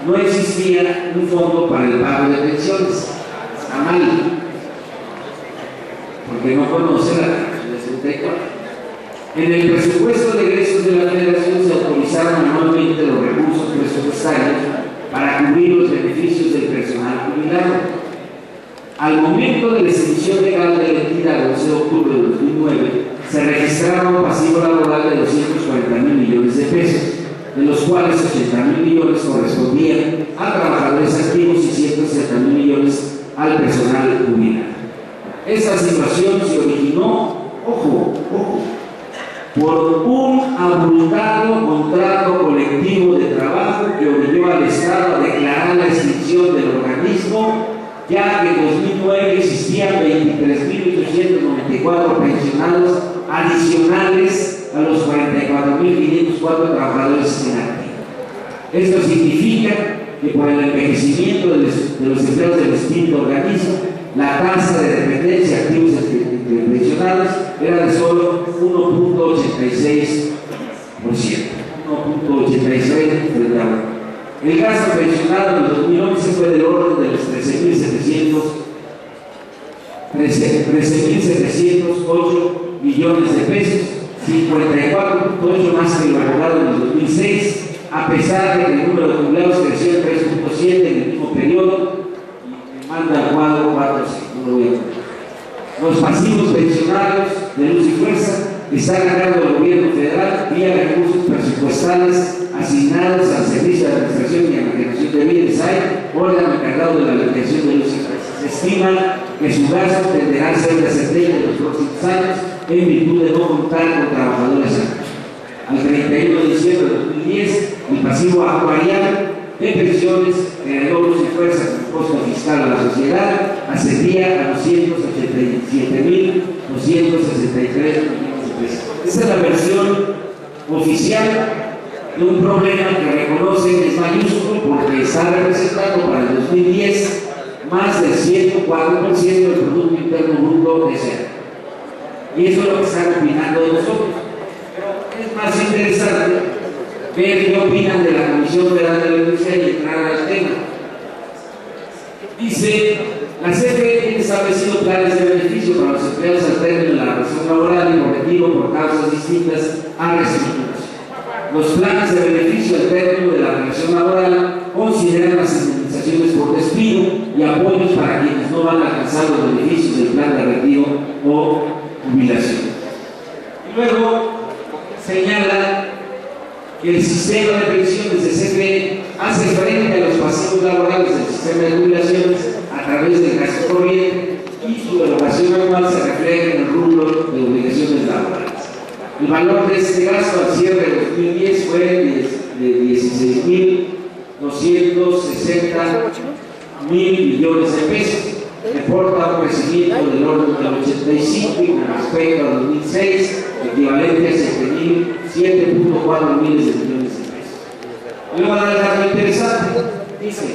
no existía un fondo para el pago de pensiones. Está mal, porque no conoce la Constitución de 74. En el presupuesto de egresos de la Federación se autorizaron anualmente los recursos presupuestarios para cubrir los beneficios del personal jubilado. Al momento de la exhibición legal de la entidad, el 11 de octubre de 2009, se registraba un pasivo laboral de 240,000 millones de pesos, de los cuales 80,000 millones correspondían a trabajadores activos y 160,000 millones al personal jubilado. Esta situación se originó, ojo, por un abultado contrato colectivo de trabajo que obligó al Estado a declarar la extinción del organismo, ya que en 2009 existían 23,894 pensionados adicionales a los 44,504 trabajadores en activo. Esto significa que por el envejecimiento de los empleados del extinto organismo, la tasa de dependencia de activos entre pensionados era de solo 1.86%. 1.86 frente a ahora. El gasto pensionado en el 2011 fue del orden de los 13,708 millones de pesos, 54.8 más que lo acordado en el 2006, a pesar de que el número de jubilados creció en 3.7 en el mismo periodo. Y me manda al cuadro 4, no lo voy a poner. Los pasivos pensionarios de Luz y Fuerza están a cargo del gobierno federal vía recursos presupuestales asignados al Servicio de Administración y Enajenación de Bienes, órgano encargado de la liquidación de Luz y Fuerza. Se estima que su gasto tenderá a ser descendente en los próximos años en virtud de no contar con trabajadores activos. Al 31 de diciembre de 2010, el pasivo actuarial de pensiones que heredó Luz y Fuerza con costo fiscal a la sociedad ascendía a 287,263 millones de pesos. Esta es la versión oficial de un problema que reconocen es mayúsculo porque está representando para el 2010 más del 104% del Producto Interno Bruto de ese año. Y eso es lo que están opinando de nosotros. Pero es más interesante ver qué opinan de la Comisión Federal de Electricidad y entrar al tema. Dice: la CFE tiene establecido planes de beneficio para los empleados al término de la relación laboral y por retiro por causas distintas a reestructuración. Los planes de beneficio al término de la relación laboral consideran las indemnizaciones por despido y apoyos para quienes no van a alcanzar los beneficios del plan de retiro o jubilación. Y luego señala que el sistema de pensiones de CFE hace frente a los pasivos laborales del sistema de jubilaciones a través del gasto corriente y su erogación anual se refleja en el rubro de obligaciones laborales. El valor de este gasto al cierre de 2010 fue de 16,260,000 millones de pesos, reporta un crecimiento del orden del 85 y con respecto a 2006, equivalente a 7.4 miles de millones de pesos. Luego va a dar algo interesante. Dice,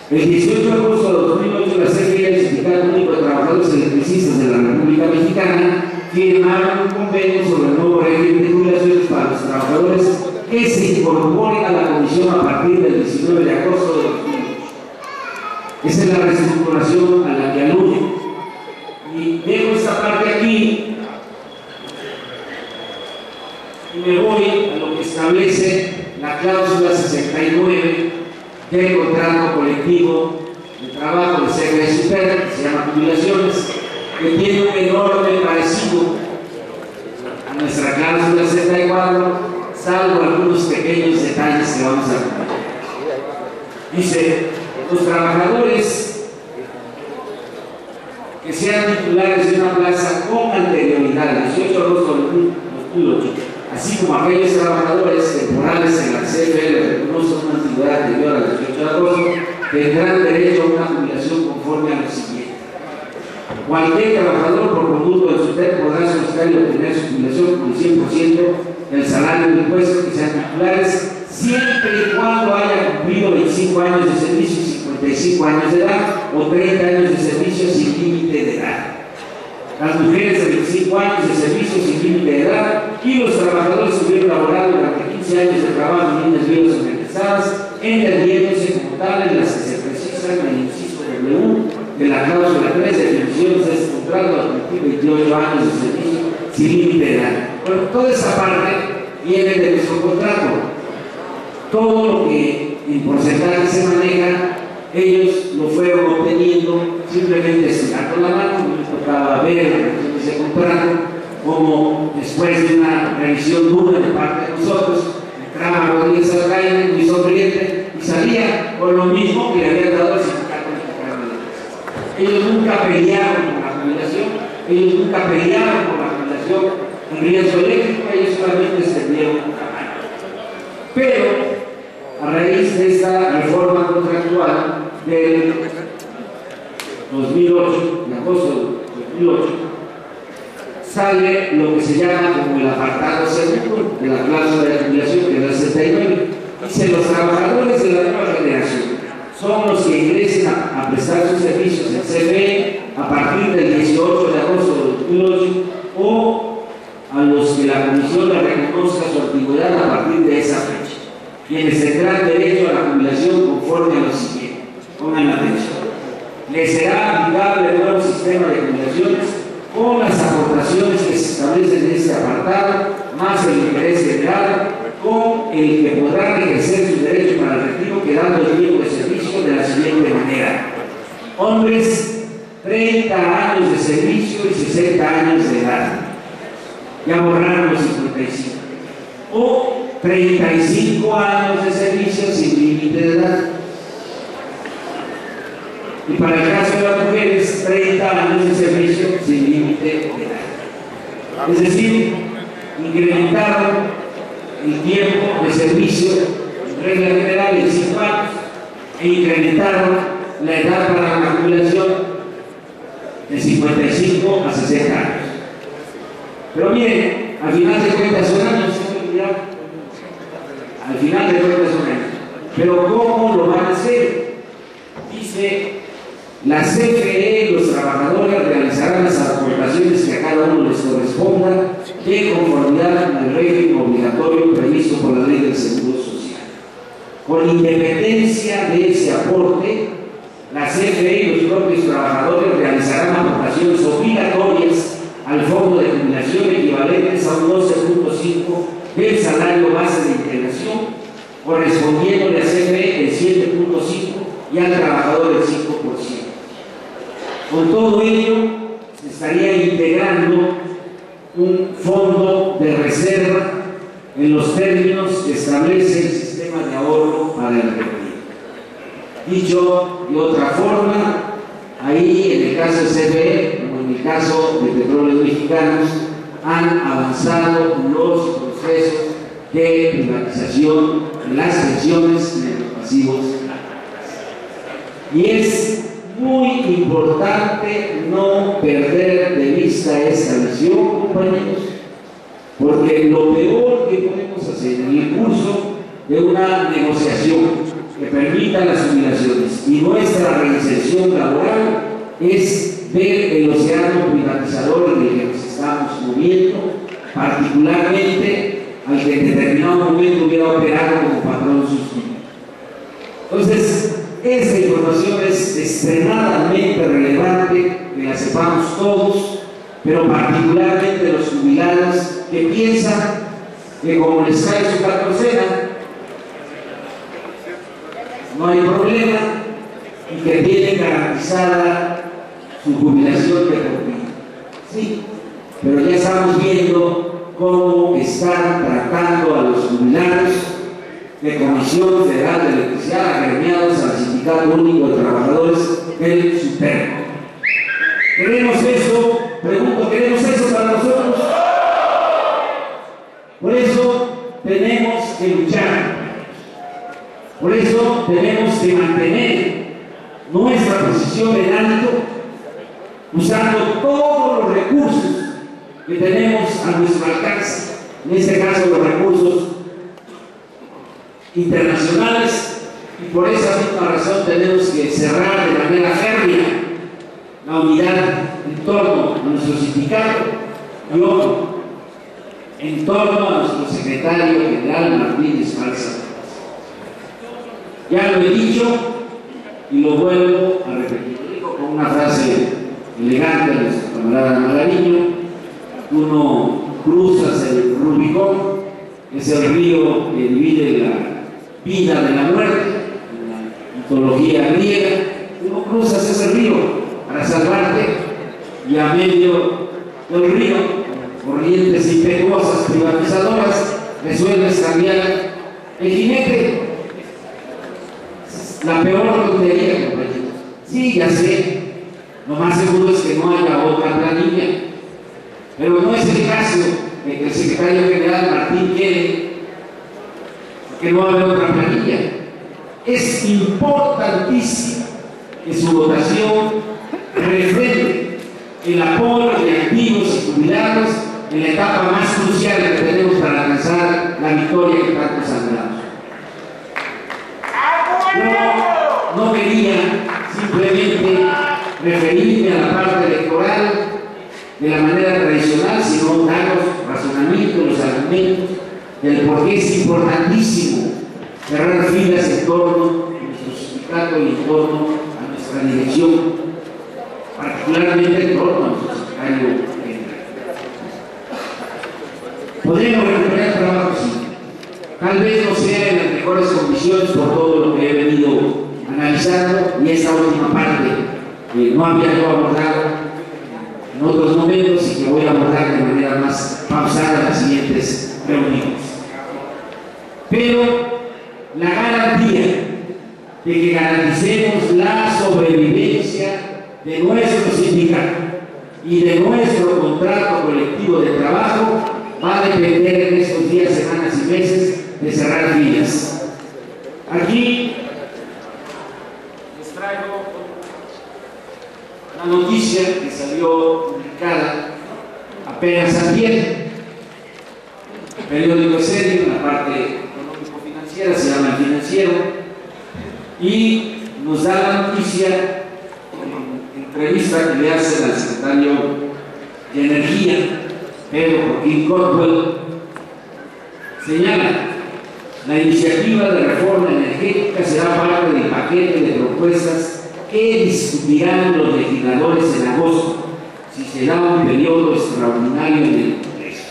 el 18 de agosto de 2008 la CFE y el Sindicato Único de Trabajadores Electricistas de la República Mexicana firmaron un convenio sobre el nuevo régimen de jubilaciones para los trabajadores que se incorporen a la comisión a partir del 19 de agosto de 2008. Esa es la reestructuración a la que alude. Y dejo esta parte aquí y me voy a lo que establece la cláusula 69 del contrato colectivo de trabajo de CFE Super, que se llama jubilaciones, que tiene un enorme parecido a nuestra cláusula 64, salvo algunos pequeños detalles que vamos a ver. Dice, los trabajadores que sean titulares de una plaza con anterioridad al 18 de agosto de 2008, así como aquellos trabajadores temporales en la CFE les reconocen una antigüedad anterior al 18 de agosto, tendrán derecho a una jubilación conforme a lo siguiente. Cualquier trabajador por conducto de SUTEP podrá solicitar y obtener su jubilación con el 100% del salario de impuestos que sean titulares, siempre y cuando haya cumplido 25 años de servicio, 55 años de edad o 30 años de servicio sin límite de edad. Las mujeres de 25 años de servicio sin límite de edad y los trabajadores que hubieran laborado durante 15 años de trabajo en líneas vivas organizadas, entendiéndose como tal en las que se precisa en el inciso W de la cláusula 3 de definiciones de este contrato a cumplir 28 años de servicio sin límite de edad. Bueno, toda esa parte viene de nuestro contrato. Todo lo que en porcentaje se maneja, ellos lo fueron obteniendo simplemente estirando la mano. Me tocaba ver ese contrato, como después de una revisión dura de parte de nosotros, entraba Rodríguez Alcaide muy sonriente y salía con lo mismo que le habían dado al Sindicato Mexicano de la Empresa. Ellos nunca pelearon por la jubilación, ellos nunca pelearon por la jubilación en riesgo eléctrico, ellos solamente extendieron la mano. Pero a raíz de esta reforma contractual del 2008, de agosto de 2008, sale lo que se llama como el apartado segundo de la cláusula de jubilación, que es la 69. Dice, los trabajadores de la nueva generación son los que ingresen a prestar sus servicios en CFE a partir del 18 de agosto de 2008 o a los que la comisión le reconozca su antigüedad a partir de esa fecha, quienes tendrán derecho a la jubilación conforme a lo siguiente. Pongan la atención. Les será aplicable el nuevo sistema de jubilaciones con las aportaciones que se establecen en este apartado, más el interés general, con el que podrán ejercer su derecho para el retiro, quedando el tiempo de servicio de la siguiente manera. Hombres, 30 años de servicio y 60 años de edad. Ya borraron los 55. O 35 años de servicio sin límite de edad. Y para el caso de las mujeres, 30 años de servicio sin límite de edad. Es decir, incrementaron el tiempo de servicio en regla general en 5 años e incrementaron la edad para la jubilación de 55 a 60 años. Pero miren, al final de cuentas son años, al final de cuentas son años. Pero ¿cómo lo van a hacer? Dice, la CFE y los trabajadores realizarán las aportaciones que a cada uno les corresponda de conformidad con el régimen obligatorio previsto por la Ley del Seguro Social. Con independencia de ese aporte, la CFE y los propios trabajadores realizarán aportaciones obligatorias al fondo de jubilación equivalentes a un 12.5 del salario base de integración, correspondiéndole a CFE el 7.5 y al trabajador el 5%. Con todo ello, se estaría integrando un fondo de reserva en los términos que establece el sistema de ahorro para el retiro. Dicho de otra forma, ahí en el caso de CFE, como en el caso de Petróleos Mexicanos, han avanzado los procesos de privatización de las pensiones y de los pasivos. Y es muy importante no perder de vista esta visión, compañeros, porque lo peor que en el curso de una negociación que permita las jubilaciones, y nuestra reinserción laboral es ver el océano privatizador en el que nos estamos moviendo, particularmente al que en determinado momento hubiera operado como patrón sustituto. Entonces, esta información es extremadamente relevante que la sepamos todos, pero particularmente los jubilados que piensan que como les cae su catorcena, no hay problema y que tienen garantizada su jubilación de por vida. Sí, pero ya estamos viendo cómo están tratando a los jubilados de Comisión Federal de Electricidad agremiados al Sindicato Único de Trabajadores del SUTERCO. ¿Queremos eso? Pregunto, ¿queremos eso para nosotros? Por eso tenemos que luchar. Por eso tenemos que mantener nuestra posición en alto, usando todos los recursos que tenemos a nuestro alcance, en este caso los recursos internacionales, y por esa misma razón tenemos que cerrar de manera férrea la unidad en torno a nuestro sindicato y otro en torno a nuestro secretario general Martínez Falsa. Ya lo he dicho y lo vuelvo a repetir. Lo digo con una frase elegante de nuestro camarada Magariño: tú no cruzas el Rubicón, que es el río que divide la vida de la muerte, en la mitología griega. Tú no cruzas ese río para salvarte, y a medio del río, corrientes impetuosas privatizadoras, resuelves cambiar el jinete. La peor tontería, compañeros. Sí, ya sé, lo más seguro es que no haya otra planilla, pero no es el caso de que el secretario general Martín quiere que no haya otra planilla. Es importantísimo que su votación refleje el apoyo de activos y jubilados en la etapa más crucial que tenemos para alcanzar la victoria que tanto sangramos. Yo no quería simplemente referirme a la parte electoral de la manera tradicional, sino dar los razonamientos, los argumentos del por qué es importantísimo cerrar filas en torno a nuestro sindicato y en torno a nuestra dirección, particularmente en torno a nuestro secretario general. ¿Podríamos recuperar el trabajo? Sí. Tal vez no sea en las mejores condiciones por todo lo que he venido analizando, y esta última parte que no había yo abordado en otros momentos y que voy a abordar de manera más pausada en las siguientes reuniones. Pero la garantía de que garanticemos la sobrevivencia de nuestro sindicato y de nuestro contrato colectivo de trabajo va a depender en estos días, semanas y meses de cerrar filas. Aquí les traigo una noticia que salió publicada apenas ayer, el periódico serio, en la parte económico-financiera, se llama El Financiero, y nos da la noticia en entrevista que le hacen al secretario de Energía, Pedro Joaquín Cordwell. Señala: la iniciativa de reforma energética será parte del paquete de propuestas que discutirán los legisladores en agosto, si se da un periodo extraordinario en el Congreso.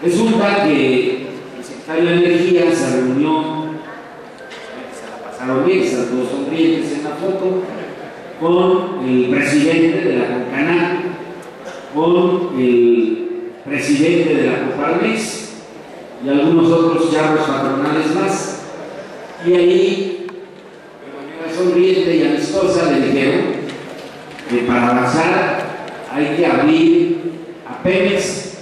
Resulta que el secretario de Energía se reunió, se la pasaron bien, esas dos sonrientes en la foto, con el presidente de la CONCANAC, con el presidente de la COPARMEX y algunos otros charros patronales más, y ahí, de manera sonriente y amistosa, le dijeron que para avanzar hay que abrir a Pemex,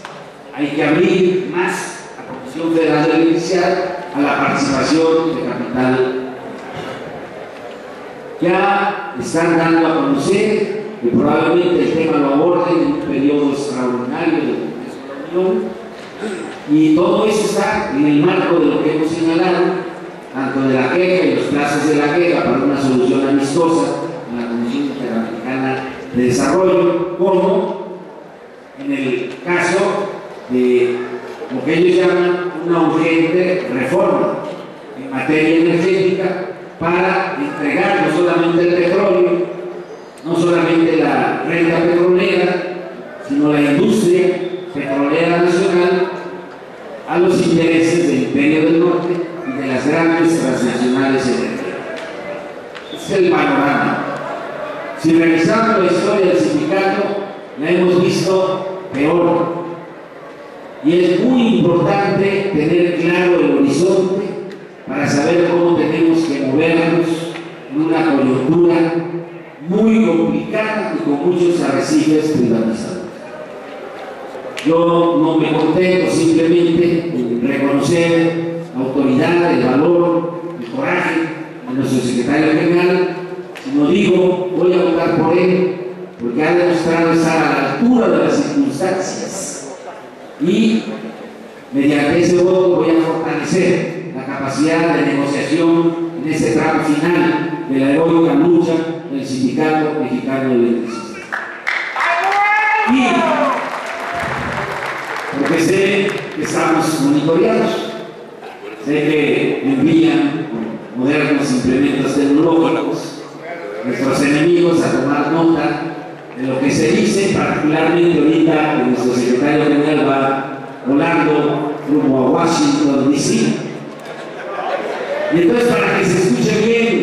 hay que abrir más a Comisión Federal de Electricidad a la participación de capital. Ya están dando a conocer que probablemente el tema lo aborden en un periodo extraordinario del Congreso de la Unión, Y todo eso está en el marco de lo que hemos señalado, tanto de la queja y los plazos de la queja para una solución amistosa en la Comisión Interamericana de Desarrollo, como en el caso de lo que ellos llaman una urgente reforma en materia energética para entregar no solamente el petróleo, no solamente la renta petrolera, sino la industria petrolera nacional a los intereses del Imperio del Norte y de las grandes transnacionales energéticas. Ese es el panorama. Si revisamos la historia del sindicato, la hemos visto peor. Y es muy importante tener claro el horizonte para saber cómo tenemos que movernos en una coyuntura muy complicada y con muchos arrecifes privatizados. Yo no me contento simplemente en reconocer la autoridad, el valor, el coraje de nuestro secretario general, sino digo, voy a votar por él porque ha demostrado estar a la altura de las circunstancias y mediante ese voto voy a fortalecer la capacidad de negociación en este tramo final de la heroica lucha del Sindicato Mexicano de Electricistas. Y porque sé que estamos monitoreados, sé que envían modernos implementos tecnológicos nuestros enemigos a tomar nota de lo que se dice, particularmente ahorita que nuestro secretario general va volando rumbo a Washington, D.C. Y entonces, para que se escuche bien